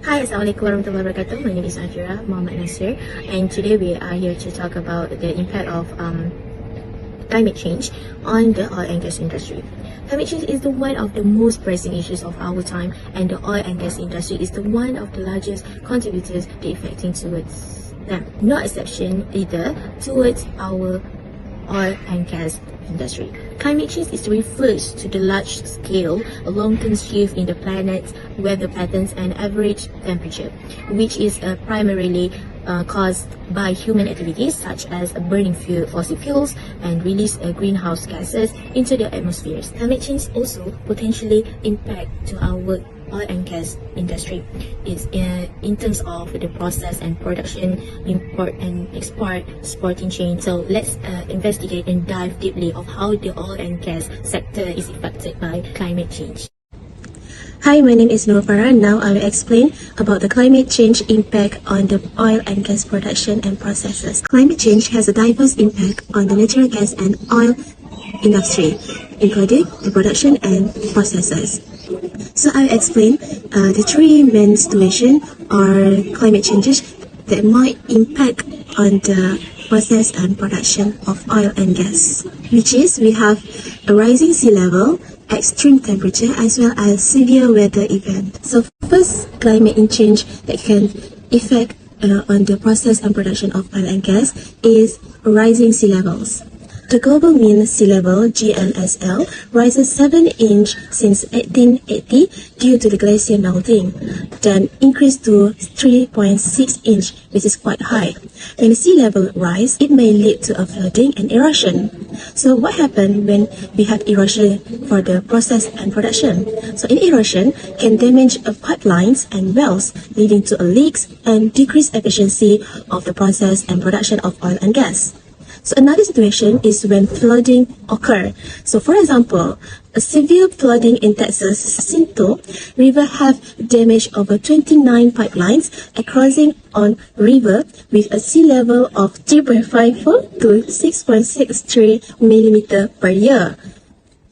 Hi, Assalamualaikum warahmatullahi wabarakatuh. My name is Ajira Muhammad Nasir, and today we are here to talk about the impact of climate change on the oil and gas industry. Climate change is the one of the most pressing issues of our time, and the oil and gas industry is the one of the largest contributors to affecting towards them. No exception either towards our oil and gas industry. Climate change is refers to the large-scale, long-term shift in the planet's weather patterns and average temperature, which is primarily caused by human activities such as burning fossil fuels and release greenhouse gases into the atmospheres. Climate change also potentially impact to our oil and gas industry is in terms of the process and production, import and export, supporting chain. So let's investigate and dive deeply of how the oil and gas sector is affected by climate change. Hi, my name is Nur Farah. Now I will explain about the climate change impact on the oil and gas production and processes. Climate change has a diverse impact on the natural gas and oil industry, including the production and processes. So I'll explain the three main situations or climate changes that might impact on the process and production of oil and gas, which is we have a rising sea level, extreme temperature, as well as severe weather event. So first climate change that can affect on the process and production of oil and gas is rising sea levels. The global mean sea level, GMSL, rises 7 inch since 1880 due to the glacier melting, then increased to 3.6 inch, which is quite high. When the sea level rise, it may lead to a flooding and erosion. So what happens when we have erosion for the process and production? So in erosion can damage pipelines and wells, leading to leaks and decreased efficiency of the process and production of oil and gas. So another situation is when flooding occur. So for example, a severe flooding in Texas Jacinto River have damaged over 29 pipelines crossing on river with a sea level of 3.54 to 6.63 millimeter per year.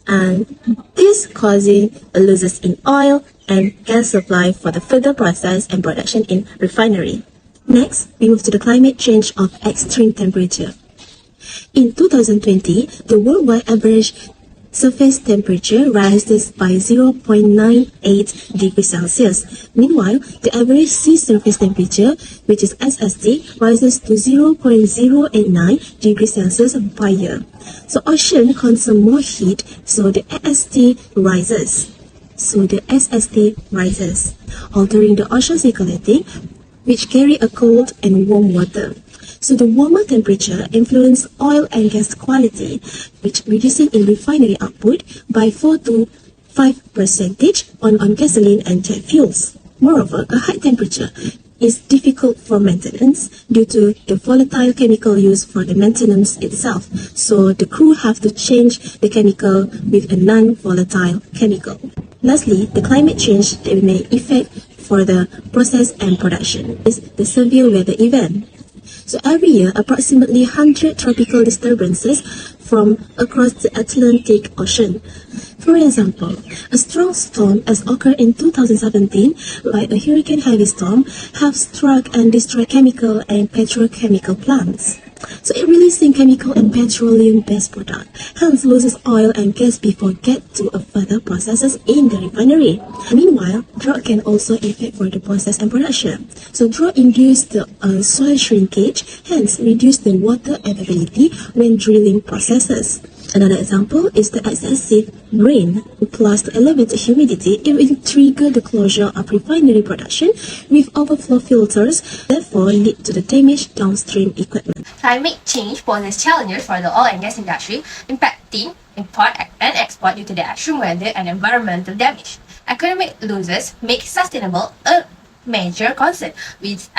And this causing losses in oil and gas supply for the further process and production in refinery. Next, we move to the climate change of extreme temperature. In 2020, the worldwide average surface temperature rises by 0.98 degrees Celsius. Meanwhile, the average sea surface temperature, which is SST, rises to 0.089 degrees Celsius per year. So ocean consume more heat, so the SST rises. Altering the ocean circulating, which carry a cold and warm water. So the warmer temperature influence oil and gas quality, which reducing in refinery output by 4 to 5% on gasoline and jet fuels. Moreover, a high temperature is difficult for maintenance due to the volatile chemical used for the maintenance itself. So the crew have to change the chemical with a non-volatile chemical. Lastly, the climate change that may affect for the process and production is the severe weather event. So every year, approximately 100 tropical disturbances from across the Atlantic Ocean. For example, a strong storm as occurred in 2017, like a hurricane heavy storm, have struck and destroyed chemical and petrochemical plants. So it releasing chemical and petroleum-based product, hence loses oil and gas before get to a further processes in the refinery. Meanwhile, drought can also affect for the process and production. So drought induce the soil shrinkage, hence reduce the water availability when drilling processes. Another example is the excessive rain plus the elevated humidity. It will trigger the closure of refinery production with overflow filters, therefore lead to the damaged downstream equipment. Climate change poses challenges for the oil and gas industry, impacting import and export due to the extreme weather and environmental damage. Economic losses make sustainable a major concern, with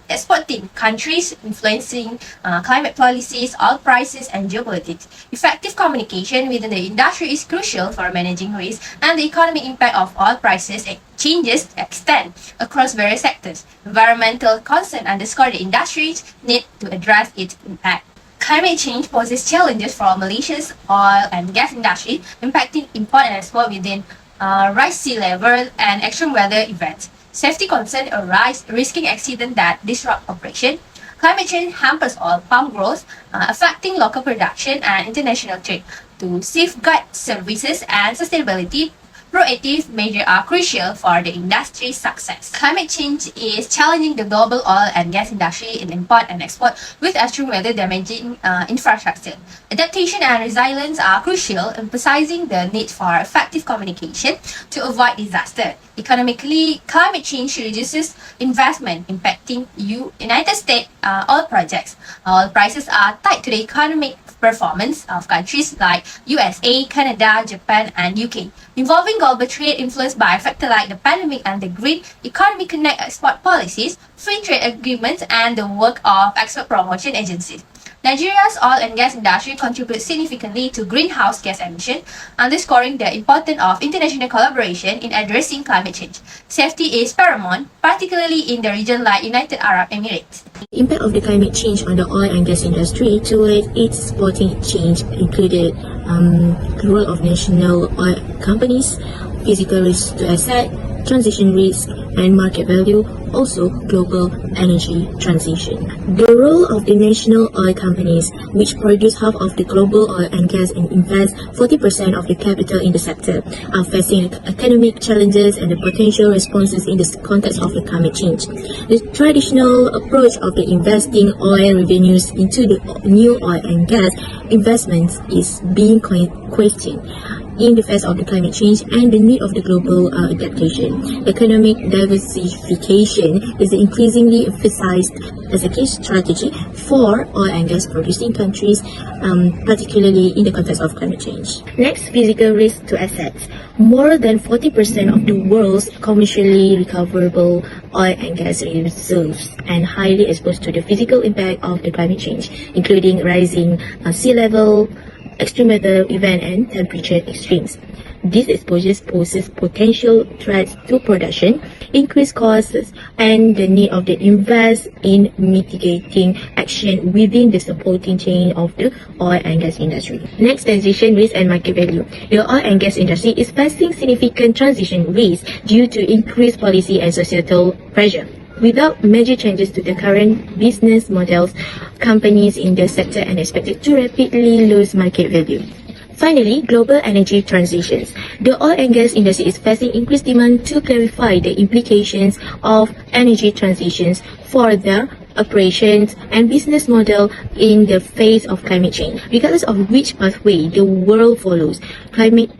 exporting countries influencing climate policies, oil prices, and geopolitics. Effective communication within the industry is crucial for managing risk, and the economic impact of oil prices changes extend across various sectors. Environmental concern underscore the industry's need to address its impact. Climate change poses challenges for Malaysia's oil and gas industry, impacting import and export within rise sea level and extreme weather events. Safety concerns arise, risking accidents that disrupt operation. Climate change hampers oil palm growth, affecting local production and international trade. To safeguard services and sustainability, proactive measures are crucial for the industry's success. Climate change is challenging the global oil and gas industry in import and export with extreme weather damaging infrastructure. Adaptation and resilience are crucial, emphasizing the need for effective communication to avoid disaster. Economically, climate change reduces investment, impacting United States oil projects. Oil prices are tied to the economic performance of countries like USA, Canada, Japan, and UK. Involving global trade influenced by factors like the pandemic and the Green Economy Connect export policies, free trade agreements, and the work of export promotion agencies. Nigeria's oil and gas industry contributes significantly to greenhouse gas emissions, underscoring the importance of international collaboration in addressing climate change. Safety is paramount, particularly in the region like United Arab Emirates. The impact of the climate change on the oil and gas industry towards its supporting change included the role of national oil companies, physical risk to asset, transition risk, and market value, also global energy transition. The role of the national oil companies, which produce half of the global oil and gas and invest 40% of the capital in the sector, are facing economic challenges and the potential responses in the context of the climate change. The traditional approach of the investing oil revenues into the new oil and gas investments is being questioned in the face of the climate change and the need of the global adaptation. Economic diversification is increasingly emphasized as a key strategy for oil and gas producing countries, particularly in the context of climate change. Next, physical risk to assets. More than 40% of the world's commercially recoverable oil and gas reserves and highly exposed to the physical impact of the climate change, including rising sea level, extreme weather event, and temperature extremes. These exposures poses potential threats to production, increased costs, and the need of the invest in mitigating action within the supporting chain of the oil and gas industry. Next, transition risk and market value. The oil and gas industry is facing significant transition risk due to increased policy and societal pressure. Without major changes to the current business models, companies in the sector are expected to rapidly lose market value. Finally, global energy transitions. The oil and gas industry is facing increased demand to clarify the implications of energy transitions for their operations and business model in the face of climate change. Regardless of which pathway the world follows, climate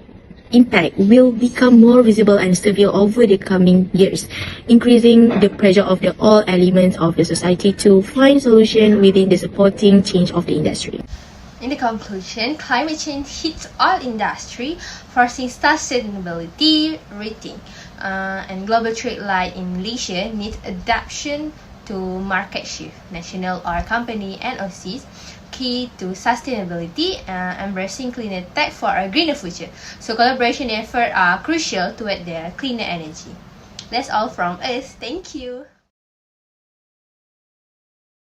impact will become more visible and severe over the coming years, increasing the pressure of the all elements of the society to find solutions within the supporting change of the industry. In the conclusion, climate change hits all industry, forcing sustainability rating, and global trade like in Malaysia needs adaptation to market shift. National oil company and NOCs key to sustainability, embracing cleaner tech for a greener future. So collaboration efforts are crucial toward the cleaner energy. That's all from us. Thank you.